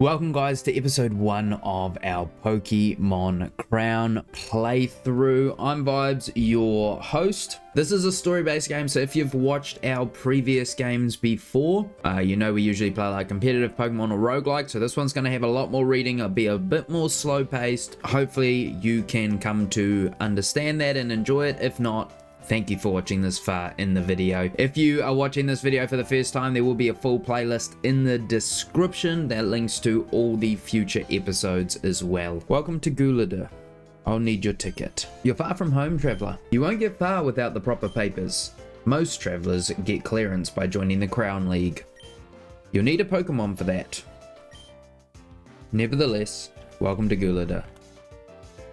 Welcome guys to episode 1 of our Pokemon Crown playthrough. I'm Vibes, your host. This is a story-based game, so if you've watched our previous games before, you know we usually play like competitive Pokemon or roguelike, so this one's going to have a lot more reading. It'll be a bit more slow-paced. Hopefully you can come to understand that and enjoy it. If not, thank you for watching this far in the video. If you are watching this video for the first time, there will be a full playlist in the description that links to all the future episodes as well. Welcome to Gulada. I'll need your ticket. You're far from home, traveler. You won't get far without the proper papers. Most travelers get clearance by joining the Crown League. You'll need a Pokemon for that. Nevertheless, welcome to Gulada.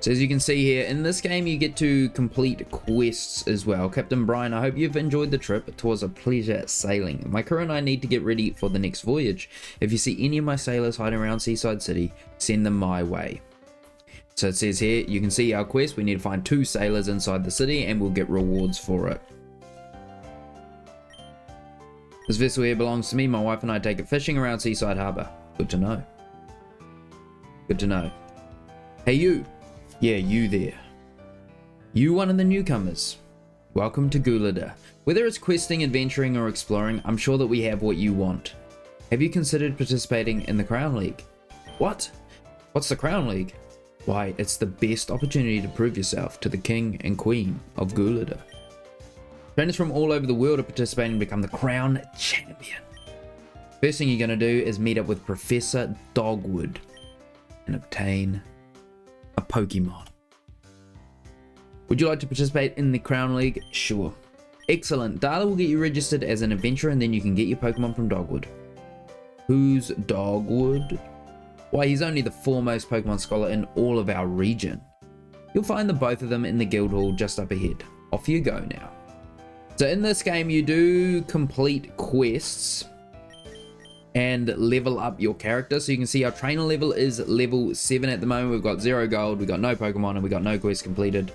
So as you can see here, in this game you get to complete quests as well. Captain Brian, I hope you've enjoyed the trip. It was a pleasure sailing. My crew and I need to get ready for the next voyage. If you see any of my sailors hiding around Seaside City, send them my way. So it says here, you can see our quest. We need to find 2 sailors inside the city and we'll get rewards for it. This vessel here belongs to me. My wife and I take it fishing around Seaside Harbour. Good to know. Good to know. Hey you! Yeah, you there. You one of the newcomers. Welcome to Gulada. Whether it's questing, adventuring, or exploring, I'm sure that we have what you want. Have you considered participating in the Crown League? What? What's the Crown League? Why, it's the best opportunity to prove yourself to the King and Queen of Gulada. Trainers from all over the world are participating to become the Crown Champion. First thing you're going to do is meet up with Professor Dogwood and obtain a Pokemon. Would you like to participate in the Crown League? Sure. Excellent. Darla will get you registered as an adventurer and then you can get your Pokemon from Dogwood. Who's Dogwood? Why, he's only the foremost Pokemon scholar in all of our region. You'll find the both of them in the guild hall just up ahead. Off you go now. So in this game you do complete quests and level up your character. So you can see our trainer level is level 7 at the moment. We've got 0 gold, we've got no Pokemon, and we've got no quest completed.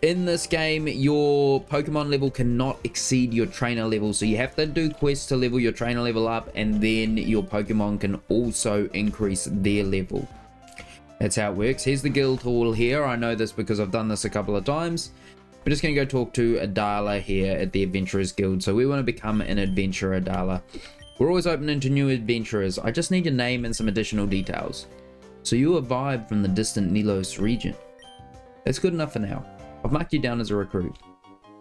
In this game, your Pokemon level cannot exceed your trainer level. So you have to do quests to level your trainer level up, and then your Pokemon can also increase their level. That's how it works. Here's the guild hall here. I know this because I've done this a couple of times. We're just going to go talk to Adala here at the Adventurers Guild. So we want to become an adventurer, Adala. We're always open to new adventurers. I just need your name and some additional details. So you are Vibe from the distant Nilos region. That's good enough for now. I've marked you down as a recruit.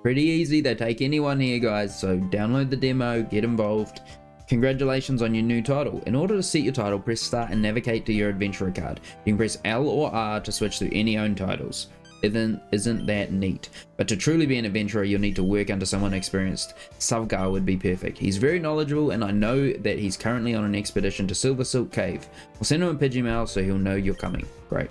Pretty easy, they take anyone here guys, so download the demo, get involved. Congratulations on your new title. In order to set your title, press start and navigate to your adventurer card. You can press L or R to switch through any own titles. Isn't that neat? But to truly be an adventurer, you'll need to work under someone experienced. Savgar would be perfect. He's very knowledgeable, and I know that he's currently on an expedition to Silver Silk Cave. I'll send him a Pidgeymail so he'll know you're coming. Great.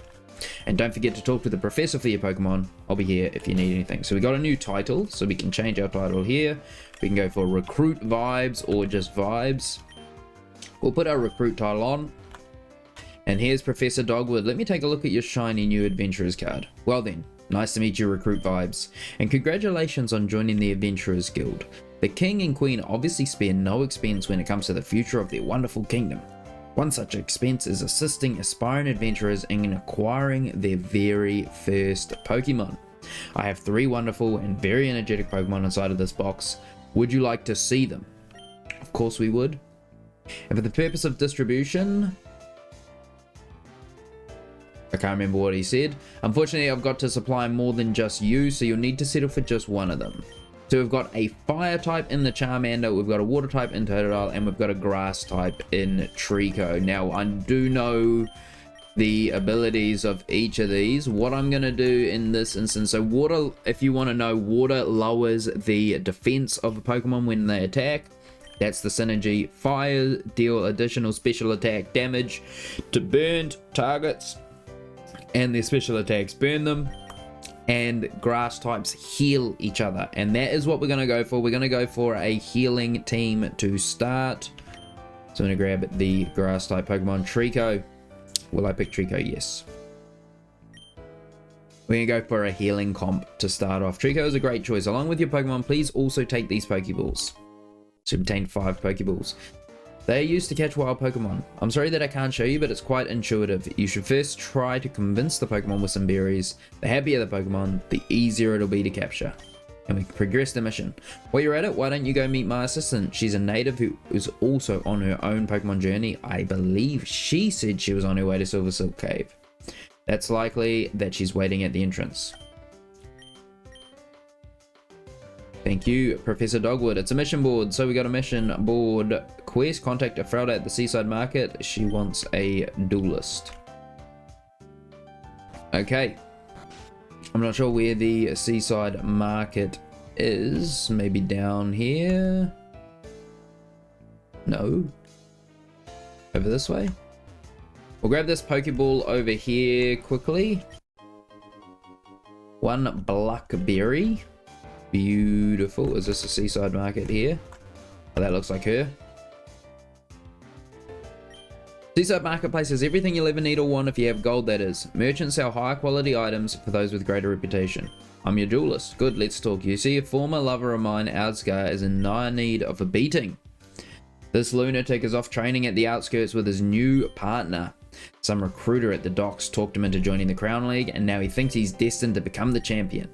And don't forget to talk to the professor for your Pokemon. I'll be here if you need anything. So we got a new title, so we can change our title here. We can go for Recruit Vibes or just Vibes. We'll put our recruit title on. And here's Professor Dogwood. Let me take a look at your shiny new adventurer's card. Well then, nice to meet you, Recruit Vibes. And congratulations on joining the Adventurers Guild. The King and Queen obviously spare no expense when it comes to the future of their wonderful kingdom. One such expense is assisting aspiring adventurers in acquiring their very first Pokemon. I have 3 wonderful and very energetic Pokemon inside of this box. Would you like to see them? Of course we would. And for the purpose of distribution, I can't remember what he said. Unfortunately, I've got to supply more than just you, so you'll need to settle for just one of them. So we've got a fire type in the Charmander, we've got a water type in Totodile, and we've got a grass type in Trico. Now, I do know the abilities of each of these. What I'm going to do in this instance, so water, if you want to know, water lowers the defense of a Pokemon when they attack. That's the synergy. Fire, deal additional special attack damage to burned targets, and their special attacks burn them, and grass types heal each other, and that is what we're going to go for. We're going to go for a healing team to start. So I'm going to grab the grass type Pokemon Trico. Will I pick Trico? Yes. We're going to go for a healing comp to start off. Trico is a great choice. Along with your Pokemon, please also take these Pokeballs. So obtain 5 Pokeballs. They are used to catch wild Pokemon. I'm sorry that I can't show you, but it's quite intuitive. You should first try to convince the Pokemon with some berries. The happier the Pokemon, the easier it'll be to capture. And we progress the mission. While you're at it, why don't you go meet my assistant? She's a native who is also on her own Pokemon journey. I believe she said she was on her way to Silver Silk Cave. That's likely that she's waiting at the entrance. Thank you, Professor Dogwood. It's a mission board. So we got a mission board quest. Contact a Frauda at the Seaside Market. She wants a duelist. Okay. I'm not sure where the Seaside Market is. Maybe down here? No. Over this way? We'll grab this Pokeball over here quickly. One Blackberry. Beautiful. Is this a Seaside Market here? Oh, that looks like her. Seaside Marketplace has everything you'll ever need or want if you have gold, that is. Merchants sell higher quality items for those with greater reputation. I'm your duelist. Good, let's talk. You see, a former lover of mine, Outscar, is in dire need of a beating. This lunatic is off training at the outskirts with his new partner. Some recruiter at the docks talked him into joining the Crown League, and now he thinks he's destined to become the champion.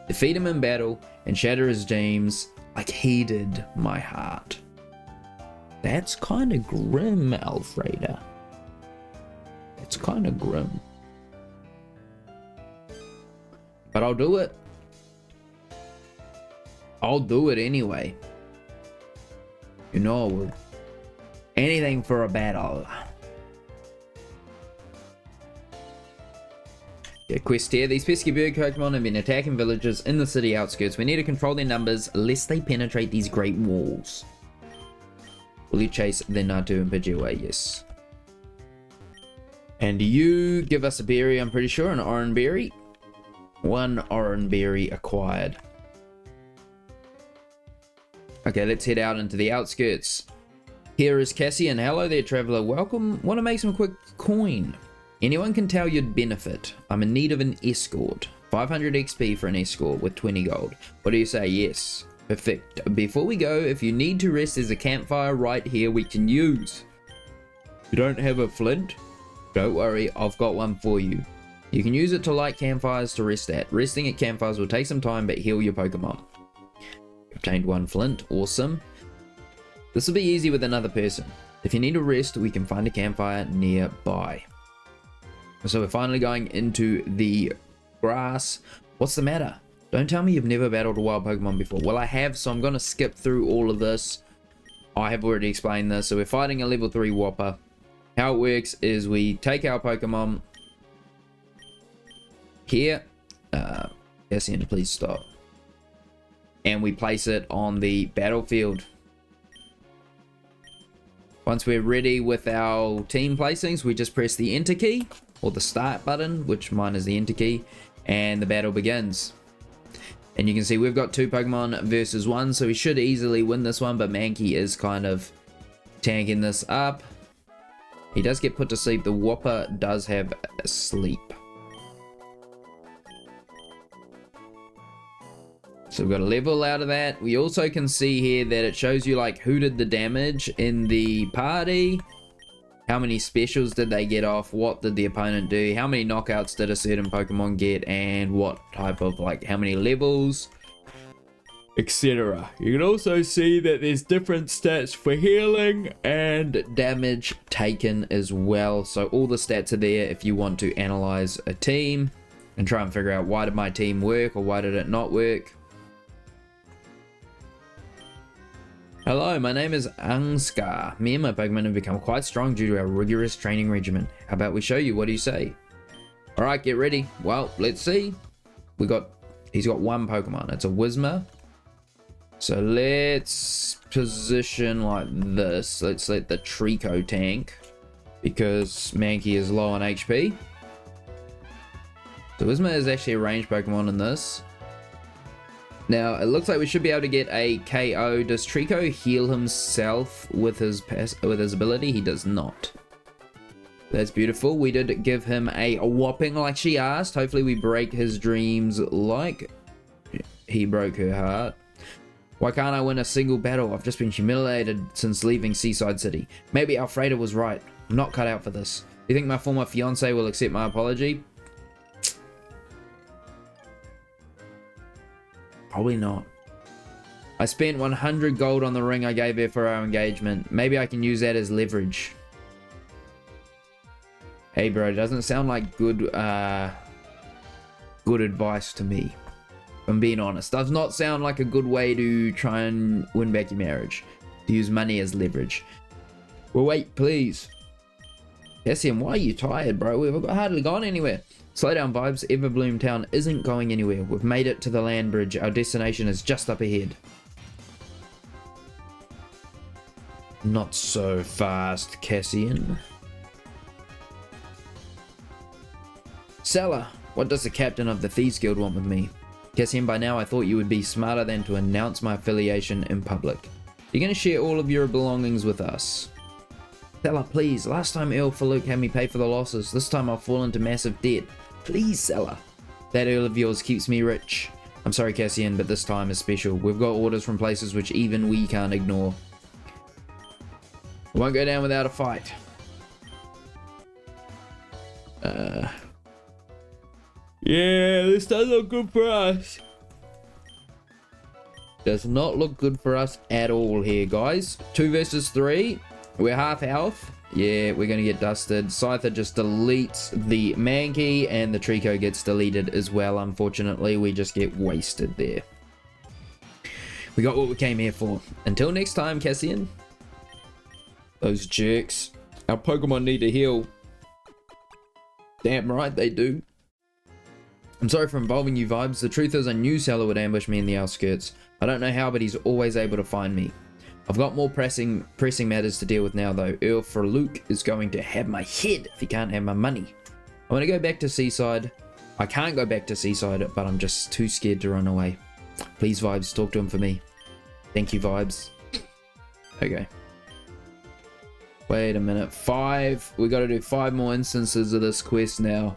Defeat him in battle and shatter his dreams like he did my heart. That's kind of grim, Alfreda. It's kind of grim. But I'll do it. I'll do it anyway. You know, anything for a battle. Yeah, quest here. These pesky bird Pokemon have been attacking villages in the city outskirts. We need to control their numbers lest they penetrate these great walls. Will you chase the Natu and Pidgey away? Yes. And you give us a berry, I'm pretty sure, an orange berry. One orange berry acquired. Okay, let's head out into the outskirts. Here is Cassian. Hello there, traveler. Welcome. Want to make some quick coin? Anyone can tell you'd benefit. I'm in need of an escort. 500 XP for an escort with 20 gold. What do you say? Yes. Perfect. Before we go, if you need to rest, there's a campfire right here we can use. You don't have a flint? Don't worry, I've got one for you. You can use it to light campfires to rest at. Resting at campfires will take some time, but heal your Pokemon. Obtained one flint. Awesome. This will be easy with another person. If you need a rest, we can find a campfire nearby. So we're finally going into the grass. What's the matter? Don't tell me you've never battled a wild Pokemon before. Well, I have, so I'm going to skip through all of this. I have already explained this. So we're fighting a level 3 Whopper. How it works is we take our Pokemon here. Cassian, please stop. And we place it on the battlefield. Once we're ready with our team placings, we just press the enter key or the start button, which mine is the enter key, and the battle begins. And you can see we've got 2 Pokemon versus 1, so we should easily win this one, but Mankey is kind of tanking this up. He does get put to sleep. The Whopper does have a sleep. So we've got a level out of that. We also can see here that it shows you like who did the damage in the party. How many specials did they get off? What did the opponent do? How many knockouts did a certain Pokemon get? And what type of like how many levels? Etc. You can also see that there's different stats for healing and damage taken as well. So all the stats are there if you want to analyze a team and try and figure out why did my team work or why did it not work. Hello, my name is Angskar. Me and my Pokemon have become quite strong due to our rigorous training regimen. How about we show you? What do you say? Alright, get ready. Well, let's see. He's got one Pokemon. It's a Whismur. So let's position like this. Let's let the Trico tank because Mankey is low on HP. So Whismur is actually a ranged Pokemon in this. Now, it looks like we should be able to get a KO. Does Trico heal himself with his ability? He does not. That's beautiful. We did give him a whopping like she asked. Hopefully we break his dreams like he broke her heart. Why can't I win a single battle? I've just been humiliated since leaving Seaside City. Maybe Alfreda was right. I'm not cut out for this. Do you think my former fiance will accept my apology? Probably not. I spent 100 gold on the ring I gave her for our engagement. Maybe I can use that as leverage. Hey bro, it doesn't sound like good advice to me. If I'm being honest. Does not sound like a good way to try and win back your marriage. To use money as leverage. Well, wait, please. Cassian, why are you tired, bro? We've hardly gone anywhere. Slow down, Vibes. Everbloom Town isn't going anywhere. We've made it to the land bridge. Our destination is just up ahead. Not so fast, Cassian. Seller, what does the captain of the Thieves Guild want with me? Cassian, by now I thought you would be smarter than to announce my affiliation in public. You're going to share all of your belongings with us. Seller, please. Last time Earl Farouk had me pay for the losses. This time I'll fall into massive debt. Please, Seller. That Earl of yours keeps me rich. I'm sorry, Cassian, but this time is special. We've got orders from places which even we can't ignore. I won't go down without a fight. Yeah, this does look good for us. Does not look good for us at all here, guys. 2 versus 3. We're half health. Yeah, we're going to get dusted. Scyther just deletes the Mankey, and the Trico gets deleted as well. Unfortunately, we just get wasted there. We got what we came here for. Until next time, Cassian. Those jerks. Our Pokemon need to heal. Damn right they do. I'm sorry for involving you, Vibes. The truth is I knew Seller would ambush me in the outskirts. I don't know how, but he's always able to find me. I've got more pressing matters to deal with now, though. Earl Farouk is going to have my head if he can't have my money. I want to go back to Seaside. I can't go back to Seaside, but I'm just too scared to run away. Please, Vibes, talk to him for me. Thank you, Vibes. Okay. Wait a minute. 5. We got to do 5 more instances of this quest now.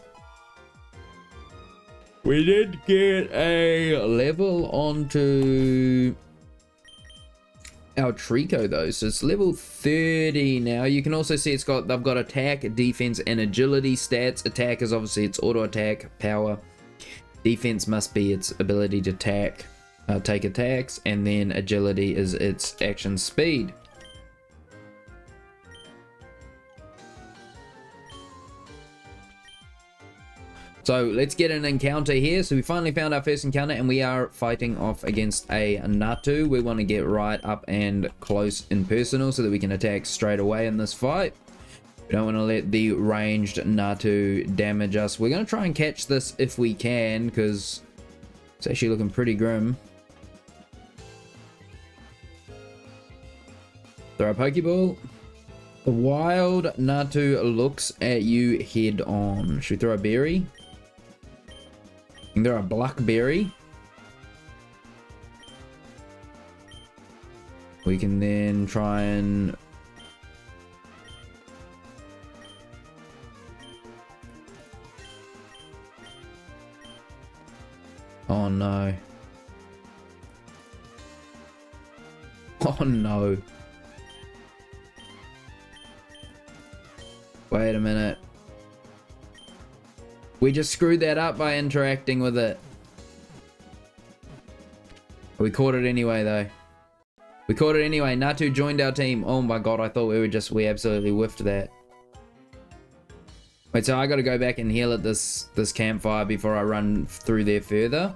We did get a level onto our Trico though, so it's level 30 now. You can also see they've got attack, defense, and agility stats. Attack is obviously its auto attack power. Defense must be its ability to take attacks, and then agility is its action speed. So let's get an encounter here. So we finally found our first encounter, and we are fighting off against a Natu. We want to get right up and close and personal so that we can attack straight away in this fight. We don't want to let the ranged Natu damage us. We're going to try and catch this if we can, because it's actually looking pretty grim. Throw a Pokeball. The wild Natu looks at you head on. Should we throw a berry? They're a blackberry. We can then try and oh no. Oh no. Wait a minute. We just screwed that up by interacting with it. We caught it anyway, though. We caught it anyway. Natu joined our team. Oh my god, I thought we absolutely whiffed that. Wait, so I gotta go back and heal at this campfire before I run through there further.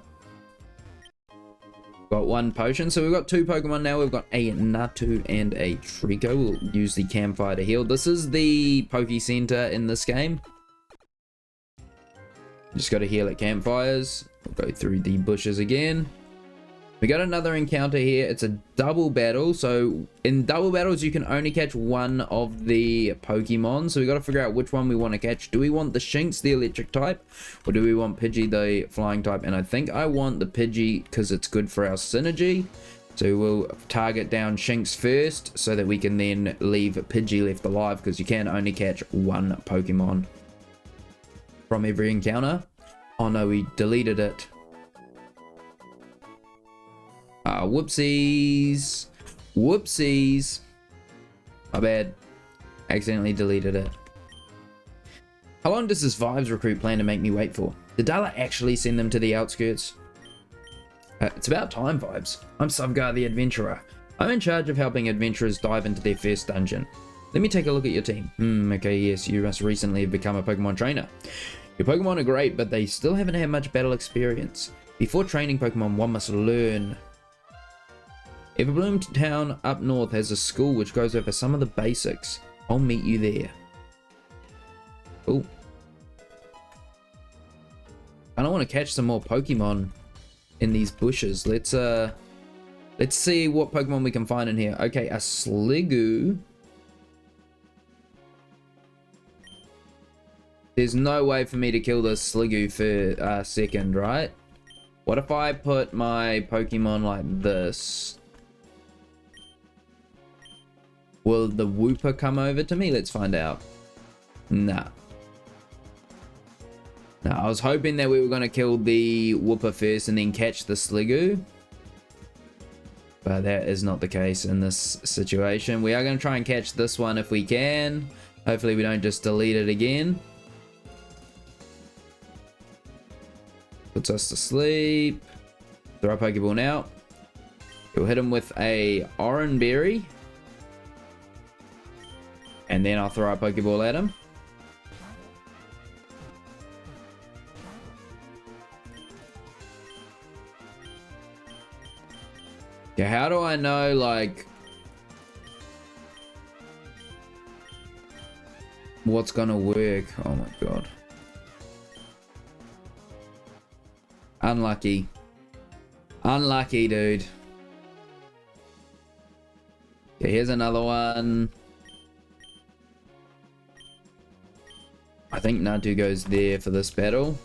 Got 1 potion, so we've got 2 Pokemon now. We've got a Natu and a Trico. We'll use the campfire to heal. This is the Poke Center in this game. Just got to heal at campfires. We'll go through the bushes again. We got another encounter here. It's a double battle. So in double battles, you can only catch 1 of the Pokemon. So we got to figure out which one we want to catch. Do we want the Shinx, the electric type? Or do we want Pidgey, the flying type? And I think I want the Pidgey because it's good for our synergy. So we'll target down Shinx first so that we can then leave Pidgey left alive, because you can only catch 1 Pokemon from every encounter. Oh no, we deleted it. Ah, whoopsies. Whoopsies. My bad. Accidentally deleted it. How long does this Vibes recruit plan to make me wait for? Did Dala actually send them to the outskirts? It's about time, Vibes. I'm Subgar the Adventurer. I'm in charge of helping adventurers dive into their first dungeon. Let me take a look at your team. Okay, yes, you must recently have become a Pokemon trainer. Your Pokemon are great, but they still haven't had much battle experience. Before training Pokemon, one must learn. Everbloom Town up north has a school which goes over some of the basics. I'll meet you there. Cool. I don't want to catch some more Pokemon in these bushes. Let's see what Pokemon we can find in here. Okay, a Sliggoo. There's no way for me to kill this Sliggoo for second, right? What if I put my Pokemon like this? Will the Wooper come over to me? Let's find out. Nah. No, I was hoping that we were going to kill the Wooper first and then catch the Sliggoo. But that is not the case in this situation. We are going to try and catch this one if we can. Hopefully we don't just delete it again. Puts us to sleep. Throw a Pokeball now. We'll hit him with a Oran Berry. And then I'll throw a Pokeball at him. Okay, how do I know, like, what's gonna work? Oh my god. Unlucky. Unlucky, dude. Okay, here's another one. I think Natu goes there for this battle.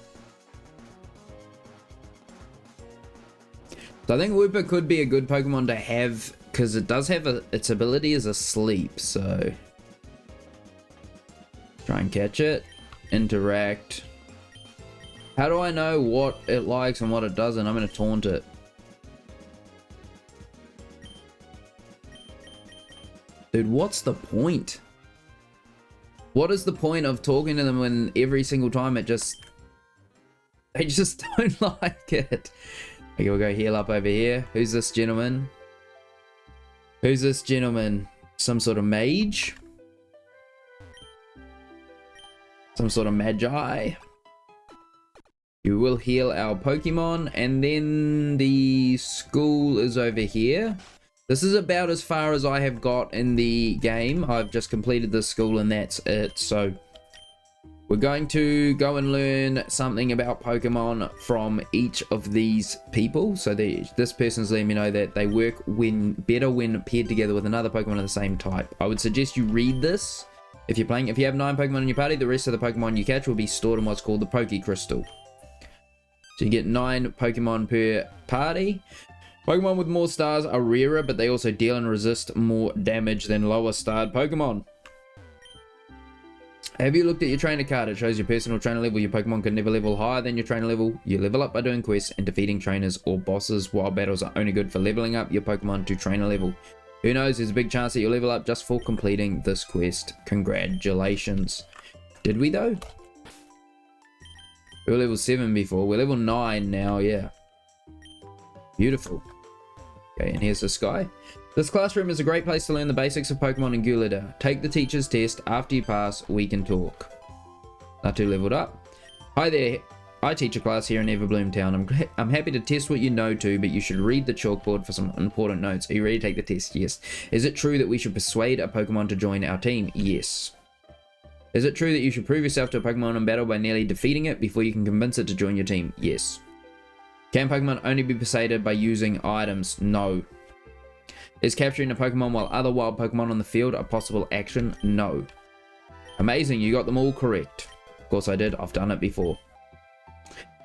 So I think Wooper could be a good Pokemon to have, because it does have its ability as a sleep, so try and catch it, interact. How do I know what it likes and what it doesn't? I'm going to taunt it. Dude, what's the point? What is the point of talking to them when every single time they just don't like it? Okay, we'll go heal up over here. Who's this gentleman? Who's this gentleman? Some sort of mage? Some sort of magi? You will heal our Pokemon, and then the school is over here. This is about as far as I have got in the game. I've just completed the school and that's it. So we're going to go and learn something about Pokemon from each of these people. So this person's letting me know that they work better when paired together with another Pokemon of the same type. I would suggest you read this. If you're playing, if you have 9 Pokemon in your party, the rest of the Pokemon you catch will be stored in what's called the Poke Crystal. So you get 9 Pokemon per party. Pokemon with more stars are rarer, but they also deal and resist more damage than lower starred Pokemon. Have you looked at your trainer card? It shows your personal trainer level. Your Pokemon can never level higher than your trainer level. You level up by doing quests and defeating trainers or bosses, while battles are only good for leveling up your Pokemon to trainer level. Who knows, there's a big chance that you'll level up just for completing this quest. Congratulations. Did we though? We were level 7 before. We're level 9 now, yeah. Beautiful. Okay, and here's this guy. This classroom is a great place to learn the basics of Pokemon and Gulada. Take the teacher's test. After you pass, we can talk. Natu leveled up. Hi there. I teach a class here in Everbloom Town. I'm happy to test what you know too, but you should read the chalkboard for some important notes. Are you ready to take the test? Yes. Is it true that we should persuade a Pokemon to join our team? Yes. Is it true that you should prove yourself to a Pokemon in battle by nearly defeating it before you can convince it to join your team? Yes. Can Pokemon only be persuaded by using items? No. Is capturing a Pokemon while other wild Pokemon on the field a possible action? No. Amazing, you got them all correct. Of course I did, I've done it before.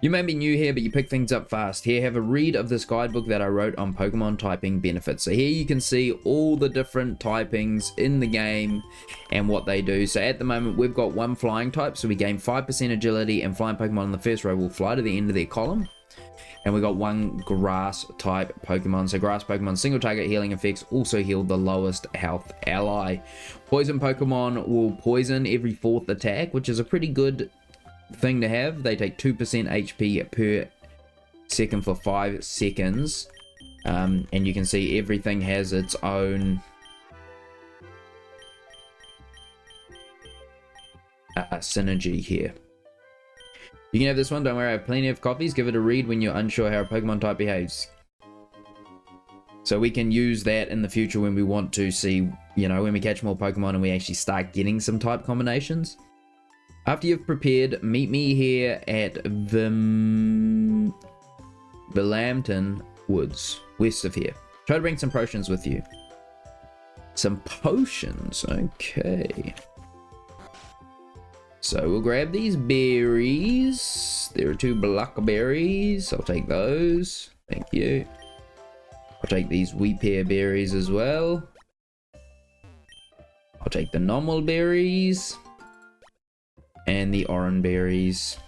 You may be new here, but you pick things up fast. Here, have a read of this guidebook that I wrote on Pokemon typing benefits. So here you can see all the different typings in the game and what they do. So at the moment, we've got 1 flying type, so we gain 5% agility, and flying Pokemon in the first row will fly to the end of their column. And we got one grass type Pokemon. So grass Pokemon, single target healing effects, also heal the lowest health ally. Poison Pokemon will poison every 4th attack, which is a pretty good thing to have. They take 2% HP per second for 5 seconds. And you can see everything has its own synergy here. You can have this one, don't worry, I have plenty of copies. Give it a read when you're unsure how a Pokemon type behaves. So we can use that in the future when we want to see, you know, when we catch more Pokemon and we actually start getting some type combinations. After you've prepared, meet me here at Villamton Woods, west of here. Try to bring some potions with you. Some potions, okay. So we'll grab these berries. There are 2 blackberries. I'll take those. Thank you. I'll take these wheat pear berries as well. I'll take the normal berries. And the orange berries.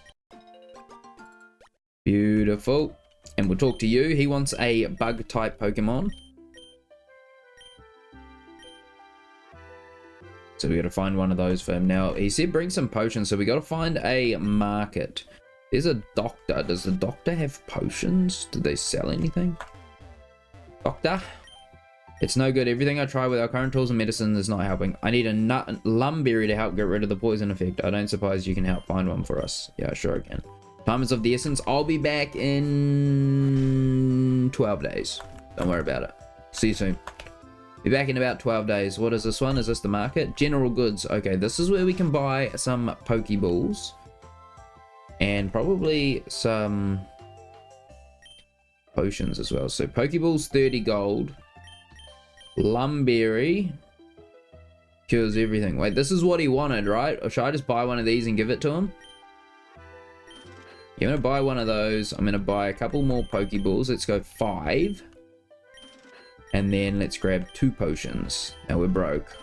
Beautiful. And we'll talk to you. He wants a bug type Pokemon. So we got to find one of those for him. Now, he said bring some potions, so we got to find a market. There's a doctor. Does the doctor have potions? Do they sell anything? Doctor? It's no good. Everything I try with our current tools and medicine is not helping. I need a lumberry to help get rid of the poison effect. I don't suppose you can help find one for us. Yeah, sure I can. Time is of the essence. I'll be back in 12 days. Don't worry about it. See you soon. Be back in about 12 days. What is this one? Is this the market? General goods. Okay, this is where we can buy some Pokeballs. And probably some potions as well. So Pokeballs, 30 gold. Lumberry cures everything. Wait, this is what he wanted, right? Or should I just buy one of these and give it to him? Yeah, I'm going to buy one of those. I'm going to buy a couple more Pokeballs. Let's go 5. And then let's grab 2 potions. Now we're broke.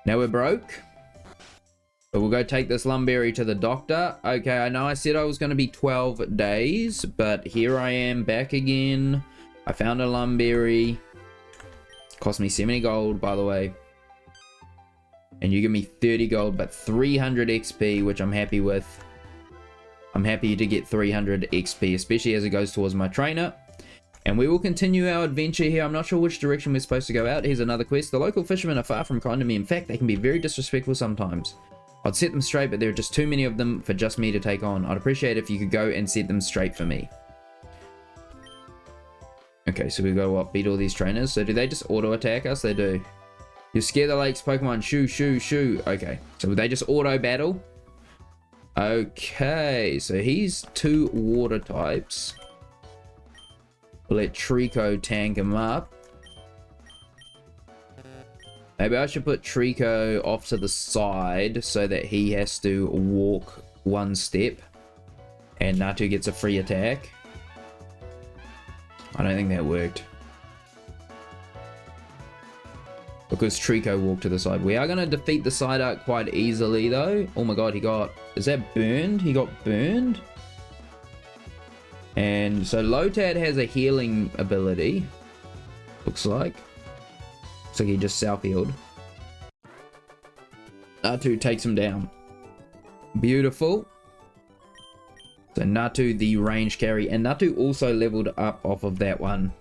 Now we're broke. But we'll go take this Lumberry to the doctor. Okay, I know I said I was going to be 12 days. But here I am back again. I found a Lumberry. Cost me 70 gold, by the way. And you give me 30 gold, but 300 XP, which I'm happy with. I'm happy to get 300 XP, especially as it goes towards my trainer. And we will continue our adventure here. I'm not sure which direction we're supposed to go out. Here's another quest. The local fishermen are far from kind to me. In fact, they can be very disrespectful sometimes. I'd set them straight, but there are just too many of them for just me to take on. I'd appreciate if you could go and set them straight for me. Okay, so we got to what? Beat all these trainers. So do they just auto attack us? They do. You scare the lake's Pokemon. Shoo, shoo, shoo. Okay, so they just auto battle. Okay, so he's 2 water types. We'll let Trico tank him up. Maybe I should put Trico off to the side so that he has to walk 1 step. And Natu gets a free attack. I don't think that worked. Because Trico walked to the side. We are going to defeat the Psyduck quite easily though. Oh my god, he got... Is that burned? He got burned? And so Lotad has a healing ability. Looks like. Looks like he just self-healed. Natu takes him down. Beautiful. So Natu the range carry. And Natu also leveled up off of that one.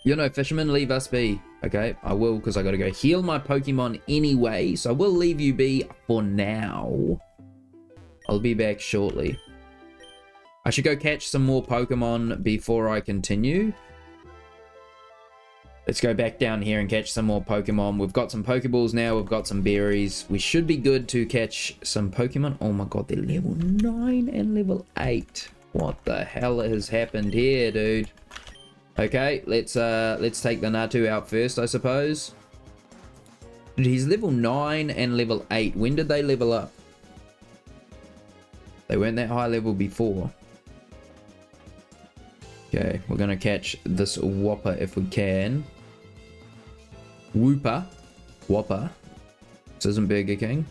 You know, fisherman, leave us be. Okay, I will, because I got to go heal my Pokemon anyway. So I will leave you be for now. I'll be back shortly. I should go catch some more Pokemon before I continue. Let's go back down here and catch some more Pokemon. We've got some Pokeballs now. We've got some berries. We should be good to catch some Pokemon. Oh my god, they're level 9 and level 8. What the hell has happened here, dude? Okay, let's take the Natu out first, I suppose. Dude, he's level 9 and level 8. When did they level up? They weren't that high level before. Okay, we're gonna catch this Whopper if we can. Whooper. Whopper. This isn't Burger King.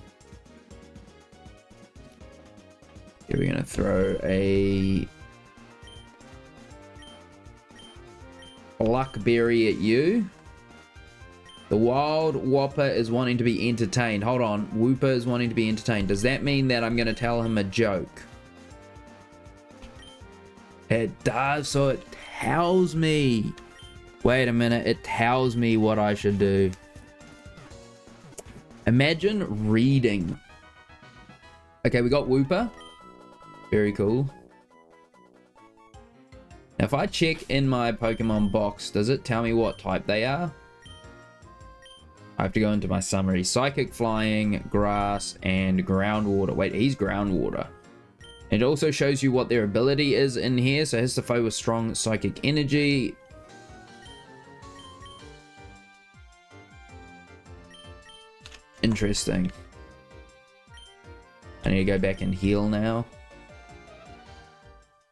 Here we're gonna throw a Blackberry at you. The wild Whopper is wanting to be entertained. Hold on. Whooper is wanting to be entertained. Does that mean that I'm going to tell him a joke? It does. So it tells me. Wait a minute. It tells me what I should do. Imagine reading. Okay, we got Whooper. Very cool. Now, if I check in my Pokemon box, does it tell me what type they are? I have to go into my summary. Psychic, Flying, Grass, and Groundwater. Wait, he's Groundwater. It also shows you what their ability is in here. So hits the foe with strong Psychic Energy. Interesting. I need to go back and heal now.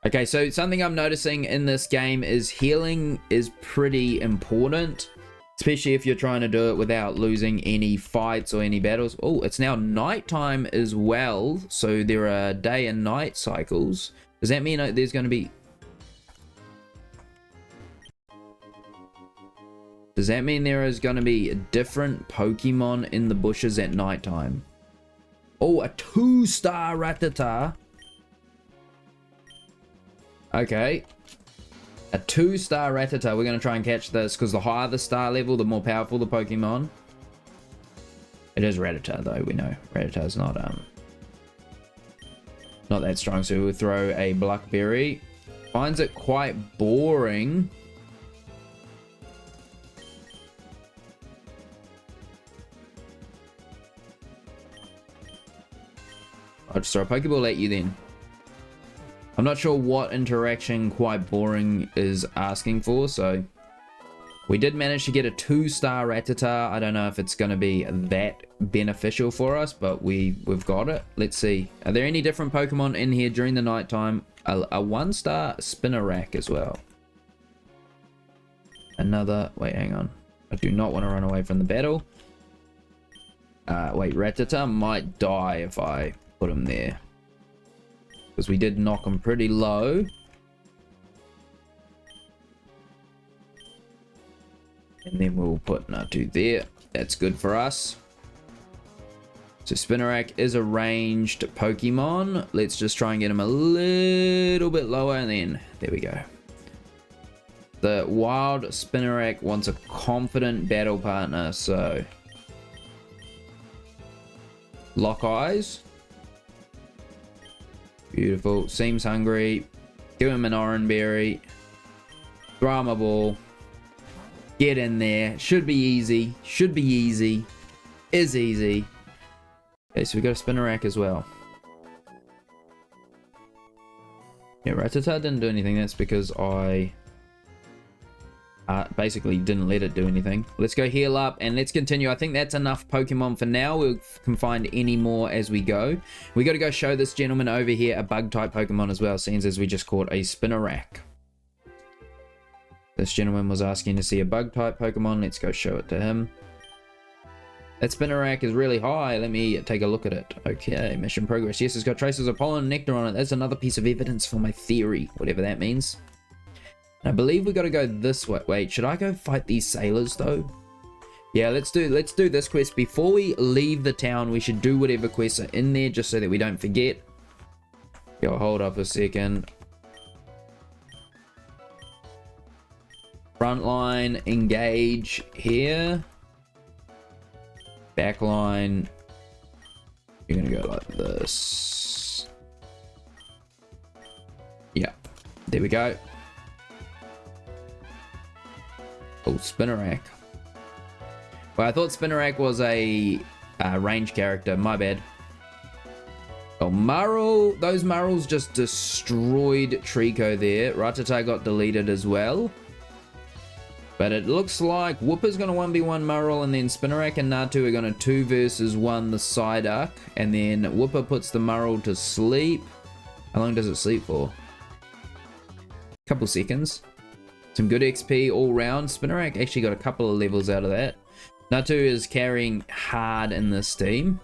Okay, so something I'm noticing in this game is healing is pretty important. Especially if you're trying to do it without losing any fights or any battles. Oh, it's now nighttime as well. So there are day and night cycles. Does that mean there's going to be... Does that mean there is going to be different Pokemon in the bushes at nighttime? Oh, a 2-star Rattata. Okay. A 2-star Rattata. We're going to try and catch this because the higher the star level, the more powerful the Pokemon. It is Rattata though, we know. Rattata's not that strong, so we'll throw a Blackberry. Finds it quite boring. I'll just throw a Pokeball at you then. I'm not sure what interaction quite boring is asking for, so we did manage to get a 2-star Rattata. I don't know if it's going to be that beneficial for us, but we've got it. Let's see. Are there any different Pokemon in here during the nighttime? A 1-star Spinarak as well. Another... Wait, hang on. I do not want to run away from the battle. Wait, Rattata might die if I put him there. Because we did knock him pretty low. And then we'll put Natu there. That's good for us. So Spinarak is a ranged Pokemon. Let's just try and get him a little bit lower. And then, there we go. The wild Spinarak wants a confident battle partner. So, lock eyes. Beautiful. Seems hungry. Give him an Orange Berry. Throw him a ball. Get in there. Should be easy. Should be easy. Is easy. Okay, so we got a Spinarak as well. Yeah, Rattata didn't do anything. That's because I basically didn't let it do anything. Let's go heal up and let's continue. I think that's enough Pokemon for now. We can find any more as we go. We got to go show this gentleman over here a bug type Pokemon as well, seeing as we just caught a Spinarak. This gentleman was asking to see a bug type Pokemon. Let's go show it to him. That Spinarak is really high. Let me take a look at it. Okay, mission progress. Yes, it's got traces of pollen and nectar on it. That's another piece of evidence for my theory, whatever that means. I believe we got to go this way. Wait, should I go fight these sailors though? Yeah, let's do this quest. Before we leave the town, we should do whatever quests are in there just so that we don't forget. Yo, hold up a second. Frontline, engage here. Backline. You're gonna go like this. Yeah, there we go. Oh, Spinarak. Well, I thought Spinarak was a range character. My bad. Oh, Marl. Those Marls just destroyed Trico there. Rattata got deleted as well. But it looks like Whooper's going to 1v1 Marl, and then Spinarak and Natu are going to 2 versus 1 the Psyduck. And then Whooper puts the Marl to sleep. How long does it sleep for? A couple seconds. Some good XP all round. Spinarak actually got a couple of levels out of that. Natu is carrying hard in this team.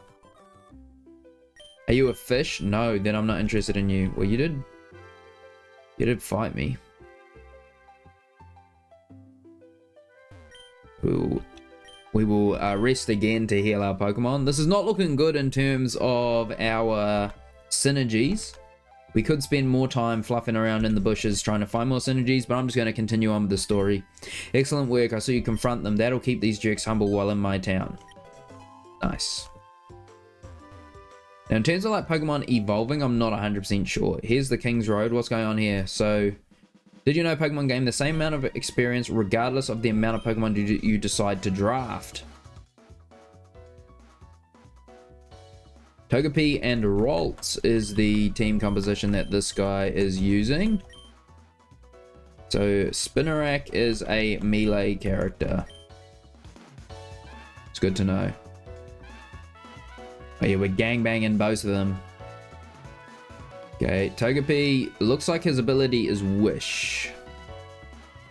Are you a fish? No, then I'm not interested in you. Well, you did fight me. We will rest again to heal our Pokemon. This is not looking good in terms of our synergies. We could spend more time fluffing around in the bushes trying to find more synergies, but I'm just going to continue on with the story. Excellent work. I saw you confront them. That'll keep these jerks humble while in my town. Nice. Now, in terms of like Pokemon evolving, I'm not 100% sure. Here's the King's Road. What's going on here? So, did you know Pokemon gain the same amount of experience regardless of the amount of Pokemon you decide to draft? Togepi and Ralts is the team composition that this guy is using. So Spinarak is a melee character. It's good to know. Oh yeah, we're gangbanging both of them. Okay, Togepi looks like his ability is Wish.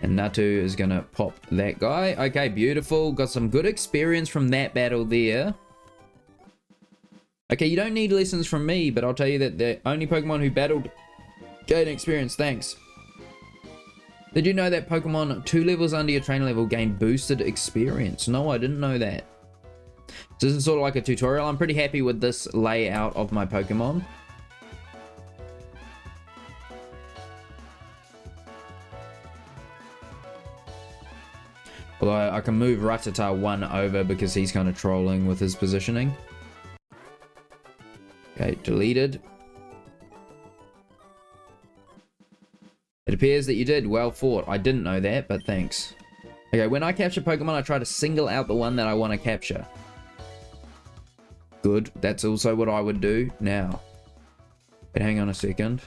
And Natu is gonna pop that guy. Okay, beautiful. Got some good experience from that battle there. Okay, you don't need lessons from me, but I'll tell you that the only Pokemon who battled gain experience. Thanks. Did you know that Pokemon 2 levels under your trainer level gain boosted experience? No, I didn't know that. So this is sort of like a tutorial. I'm pretty happy with this layout of my Pokemon. Although I can move Rattata 1 over because he's kind of trolling with his positioning. Okay, deleted. It appears that you did. Well fought. I didn't know that, but thanks. Okay, when I capture Pokemon, I try to single out the one that I want to capture. Good. That's also what I would do now. But hang on a second.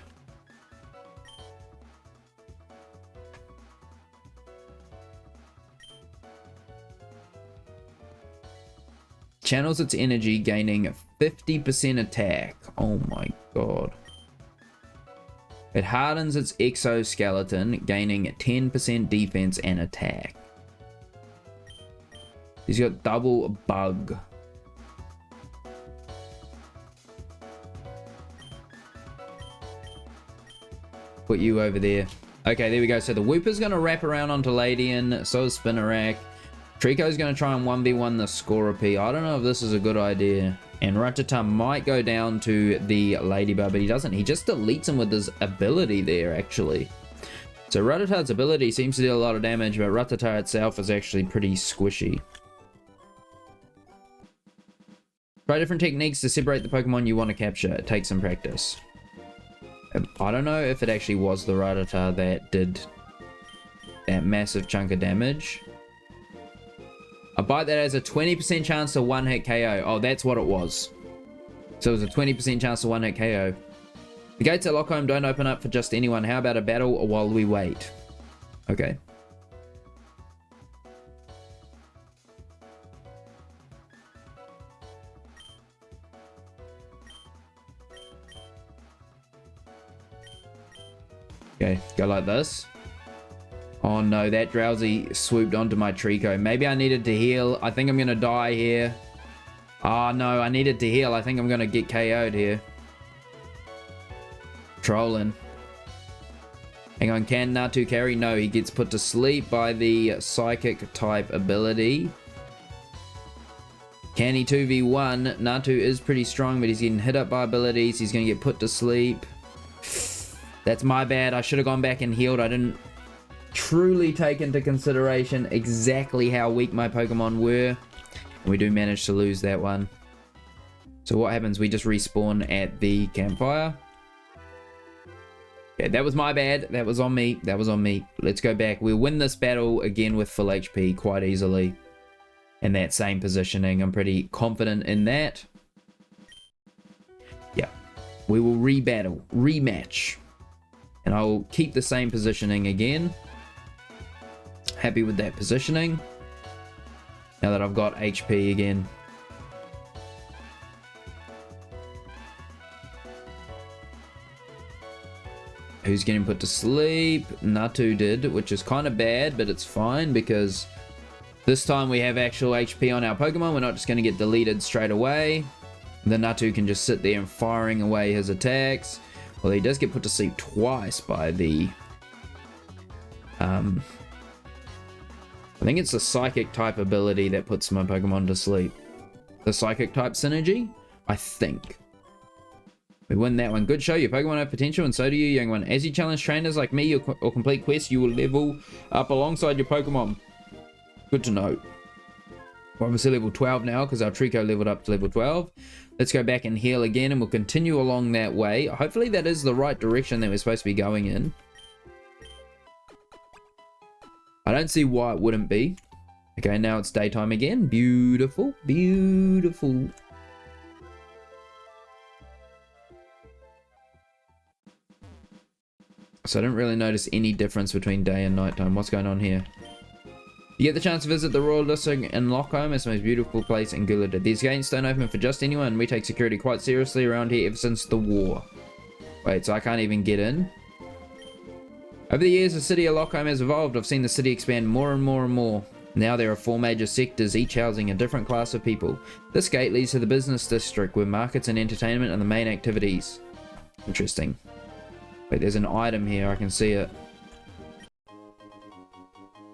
Channels its energy, gaining 50% attack. Oh my god. It hardens its exoskeleton, gaining 10% defense and attack. He's got double bug. Put you over there. Okay, there we go. So the Wooper's going to wrap around onto Ladian. So is Spinarak. Trico's going to try and 1v1 the Scorpy. I don't know if this is a good idea. And Rattata might go down to the Ladybug, but he doesn't. He just deletes him with his ability there, actually. So Rattata's ability seems to deal a lot of damage, but Rattata itself is actually pretty squishy. Try different techniques to separate the Pokemon you want to capture. It takes some practice. I don't know if it actually was the Rattata that did that massive chunk of damage. A bite that has a 20% chance to one-hit KO. Oh, that's what it was. So it was a 20% chance to one-hit KO. The gates at Lockholm don't open up for just anyone. How about a battle while we wait? Okay. Okay, go like this. Oh no, that Drowsy swooped onto my Trico. Maybe I needed to heal. I think I'm going to die here. Oh no, I needed to heal. I think I'm going to get KO'd here. Trolling. Hang on, can Natu carry? No, he gets put to sleep by the Psychic type ability. Can he 2v1? Natu is pretty strong, but he's getting hit up by abilities. He's going to get put to sleep. That's my bad. I should have gone back and healed. I didn't truly take into consideration exactly how weak my Pokemon were. And we do manage to lose that one. So what happens? We just respawn at the campfire. Yeah, that was my bad. That was on me. That was on me. Let's go back. We'll win this battle again with full HP quite easily. And that same positioning. I'm pretty confident in that. Yeah. We will rebattle. Rematch. And I'll keep the same positioning again. Happy with that positioning. Now that I've got HP again. Who's getting put to sleep? Natu did, which is kind of bad, but it's fine because this time we have actual HP on our Pokemon. We're not just going to get deleted straight away. The Natu can just sit there and firing away his attacks. Well, he does get put to sleep twice by the... I think it's the Psychic type ability that puts my Pokemon to sleep. The Psychic type synergy? I think. We win that one. Good show. Your Pokemon have potential, and so do you, young one. As you challenge trainers like me or complete quests, you will level up alongside your Pokemon. Good to know. We're obviously level 12 now because our Trico leveled up to level 12. Let's go back and heal again, and we'll continue along that way. Hopefully that is the right direction that we're supposed to be going in. I don't see why it wouldn't be. Okay, now it's daytime again. Beautiful, beautiful. So I didn't really notice any difference between day and nighttime. What's going on here? You get the chance to visit the Royal District in Lockholm. It's the most beautiful place in Gulida. These gates don't open for just anyone. We take security quite seriously around here ever since the war. Wait, so I can't even get in? Over the years, the city of Lockholm has evolved. I've seen the city expand more and more and more. Now there are 4 major sectors, each housing a different class of people. This gate leads to the business district, where markets and entertainment are the main activities. Interesting. Wait, there's an item here. I can see it.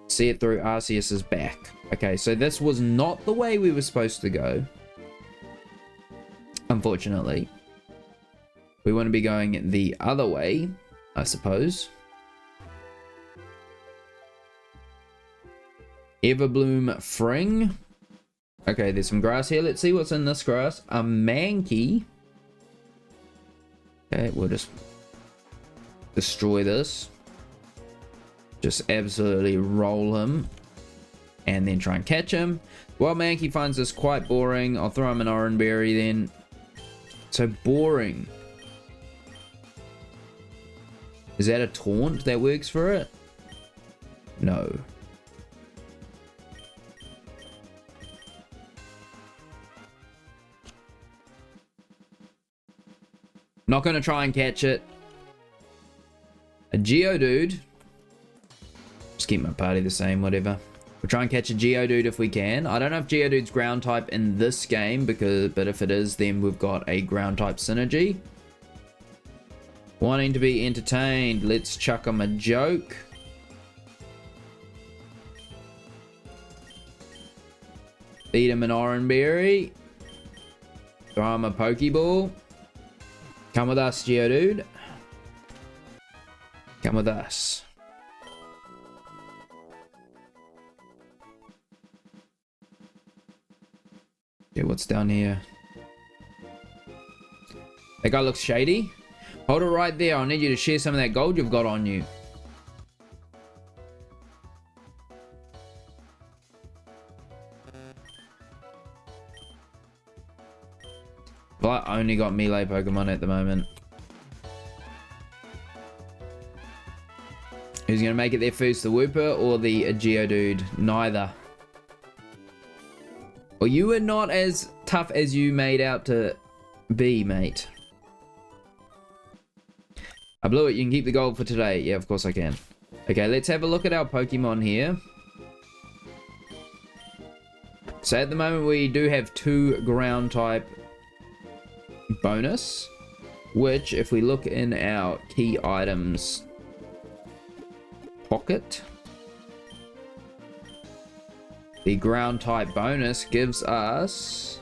See it through Arceus's back. Okay, so this was not the way we were supposed to go. Unfortunately. We want to be going the other way, I suppose. Everbloom Fring. Okay, there's some grass here. Let's see what's in this grass. A Mankey. Okay, we'll just destroy this. Just absolutely roll him. And then try and catch him. Well, Mankey finds this quite boring. I'll throw him an Orange Berry then. So boring. Is that a taunt that works for it? No. Not going to try and catch it. A Geodude. Just keep my party the same, whatever. We'll try and catch a Geodude if we can. I don't know if Geodude's ground type in this game, but if it is, then we've got a ground type synergy. Wanting to be entertained, let's chuck him a joke. Feed him an Orange Berry. Throw him a Pokeball. Come with us, Geodude. Come with us. Okay, what's down here? That guy looks shady. Hold it right there. I'll need you to share some of that gold you've got on you. Well, I only got melee Pokemon at the moment. Who's going to make it there first? The Wooper or the Geodude? Neither. Well, you were not as tough as you made out to be, mate. I blew it. You can keep the gold for today. Yeah, of course I can. Okay, let's have a look at our Pokemon here. So at the moment we do have 2 ground type bonus, which if we look in our key items pocket, the ground type bonus gives us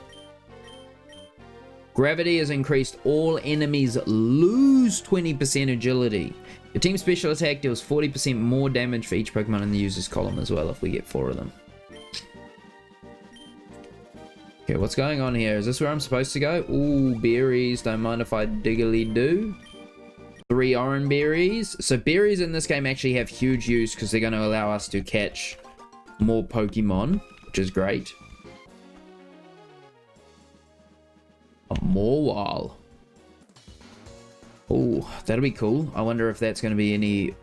gravity is increased. All enemies lose 20% agility. Your team special attack deals 40% more damage for each Pokemon in the user's column as well if we get 4 of them. Okay, what's going on here? Is this where I'm supposed to go? Ooh, berries. Don't mind if I diggly do. 3 Orange Berries. So berries in this game actually have huge use because they're going to allow us to catch more Pokemon, which is great. A Morwal. Oh, that'll be cool. I wonder if that's going to be any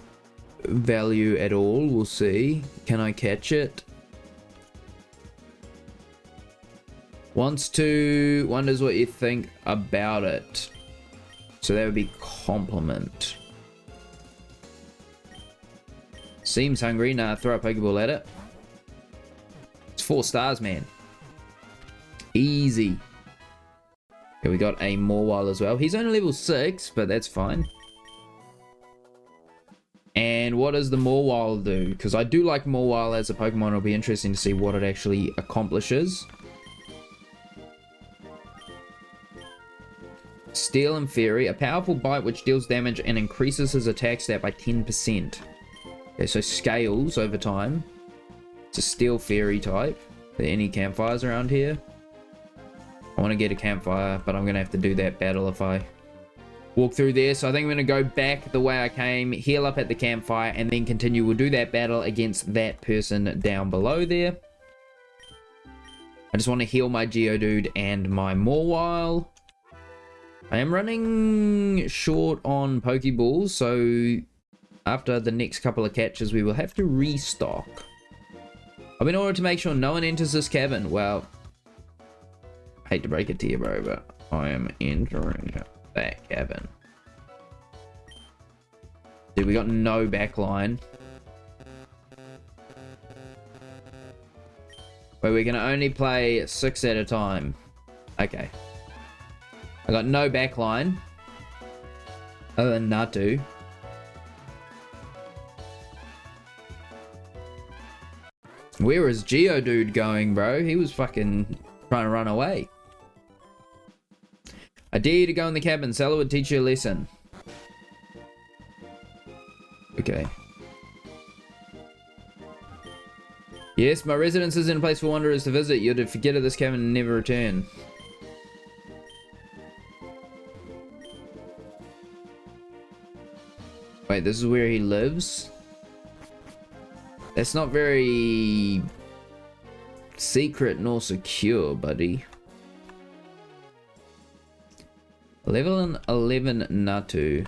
value at all. We'll see. Can I catch it? Wants to, wonders what you think about it. So that would be compliment. Seems hungry. Nah, throw a Pokeball at it. It's 4 stars, man. Easy. Okay, we got a Mawile as well. He's only level 6, but that's fine. And what does the Mawile do? Because I do like Mawile as a Pokemon. It'll be interesting to see what it actually accomplishes. Steel and Fury. A powerful bite which deals damage and increases his attack stat by 10%. Okay, so scales over time. It's a Steel Fury type. Are there any campfires around here? I want to get a campfire, but I'm going to have to do that battle if I walk through there. So I think I'm going to go back the way I came, heal up at the campfire, and then continue. We'll do that battle against that person down below there. I just want to heal my Geodude and my Mawile. I am running short on Pokeballs, so after the next couple of catches, we will have to restock. In order to make sure no one enters this cabin. Well, I hate to break it to you, bro, but I am entering that cabin. Dude, we got no backline. Wait, we can only play 6 at a time. Okay. I got no backline. Other than Natu. Where is Geodude going, bro? He was fucking trying to run away. I dare you to go in the cabin. Sailor would teach you a lesson. Okay. Yes, my residence isn't a place for wanderers to visit. You're to forget of this cabin and never return. Wait, this is where he lives? That's not very secret nor secure, buddy. Level 11 Natu.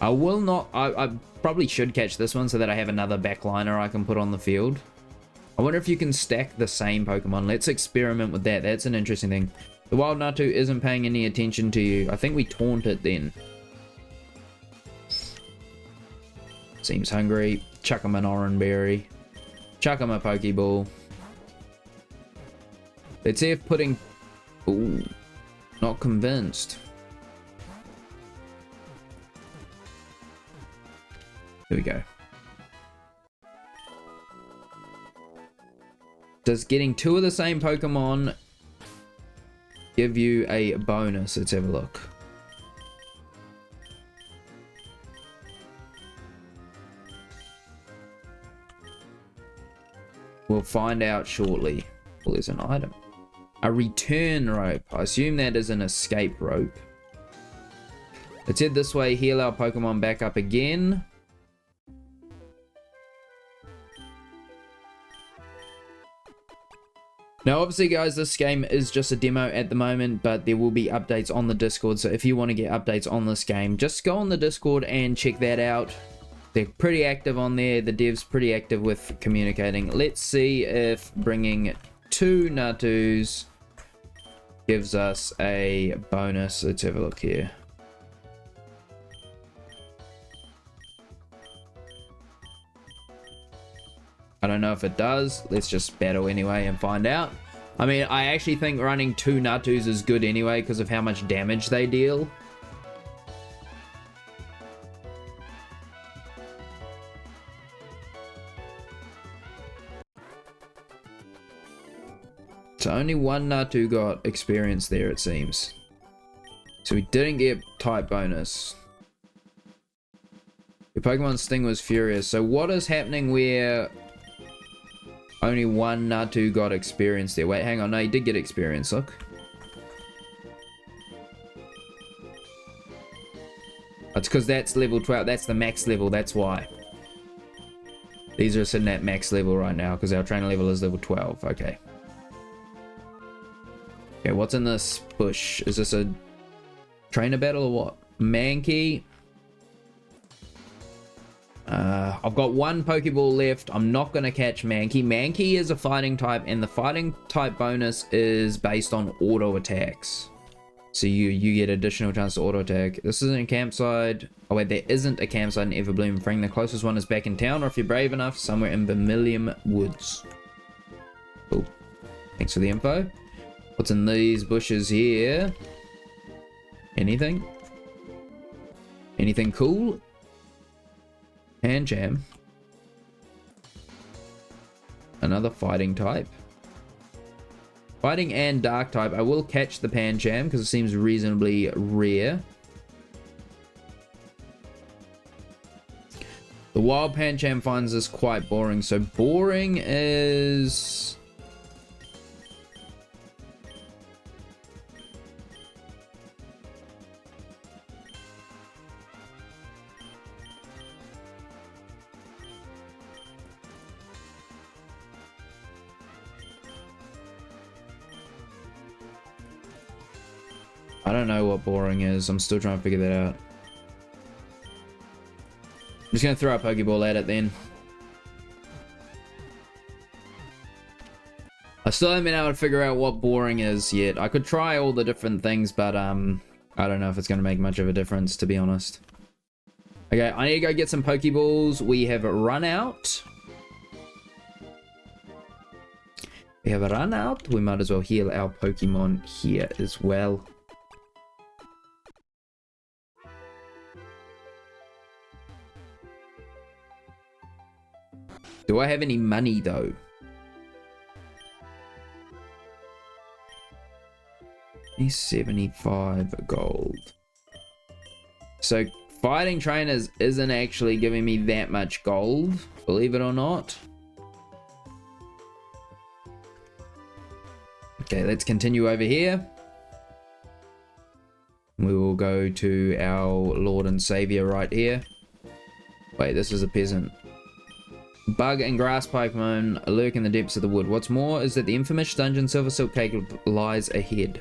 I will not... I probably should catch this one so that I have another backliner I can put on the field. I wonder if you can stack the same Pokemon. Let's experiment with that. That's an interesting thing. The wild Natu isn't paying any attention to you. I think we taunt it then. Seems hungry. Chuck him an Oran Berry. Chuck him a Pokeball. Let's see if putting... Ooh. Not convinced. Here we go. Does getting 2 of the same Pokemon give you a bonus? Let's have a look. We'll find out shortly. Well, there's an item. A return rope. I assume that is an escape rope. Let's head this way, heal our Pokemon back up again. Now, obviously, guys, this game is just a demo at the moment, but there will be updates on the Discord. So if you want to get updates on this game, just go on the Discord and check that out. They're pretty active on there. The dev's pretty active with communicating. Let's see if bringing 2 Natus gives us a bonus. Let's have a look here. I don't know if it does. Let's just battle anyway and find out. I mean, I actually think running 2 Natus is good anyway because of how much damage they deal. So only 1 Natu got experience there, it seems. So we didn't get type bonus. Your Pokemon Sting was furious. So what is happening where only 1 Natu got experience there? Wait, hang on. No, he did get experience, look. It's because that's level 12. That's the max level, that's why. These are sitting at max level right now because our trainer level is level 12. Okay. Okay, what's in this bush? Is this a trainer battle or what? Mankey. I've got 1 Pokeball left. I'm not going to catch Mankey. Mankey is a fighting type, and the fighting type bonus is based on auto attacks. So you get additional chance to auto attack. This isn't a campsite. Oh wait, there isn't a campsite in Everbloom Spring. The closest one is back in town, or if you're brave enough, somewhere in Vermilion Woods. Cool. Thanks for the info. What's in these bushes here? Anything? Anything cool? Hand jam. Another fighting type. Fighting and dark type. I will catch the Pancham because it seems reasonably rare. The wild Pancham finds this quite boring. So boring is... I don't know what boring is. I'm still trying to figure that out. I'm just going to throw a Pokeball at it then. I still haven't been able to figure out what boring is yet. I could try all the different things, but I don't know if it's going to make much of a difference, to be honest. Okay, I need to go get some Pokeballs. We have run out. We have run out. We might as well heal our Pokemon here as well. Do I have any money though? He's 75 gold. So fighting trainers isn't actually giving me that much gold, believe it or not. Okay, let's continue over here. We will go to our Lord and Savior right here. Wait, this is a peasant. Bug and grass Pokemon lurk in the depths of the wood. What's more is that the infamous dungeon Silver Silk Cake lies ahead.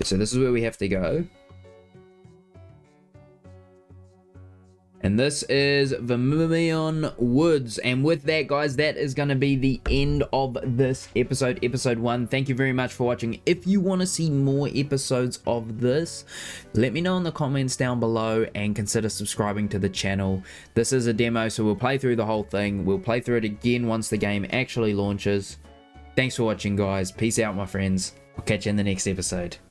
So this is where we have to go. And this is Vermilion Woods. And with that, guys, that is going to be the end of this episode, episode 1. Thank you very much for watching. If you want to see more episodes of this, let me know in the comments down below and consider subscribing to the channel. This is a demo, so we'll play through the whole thing. We'll play through it again once the game actually launches. Thanks for watching, guys. Peace out, my friends. I'll catch you in the next episode.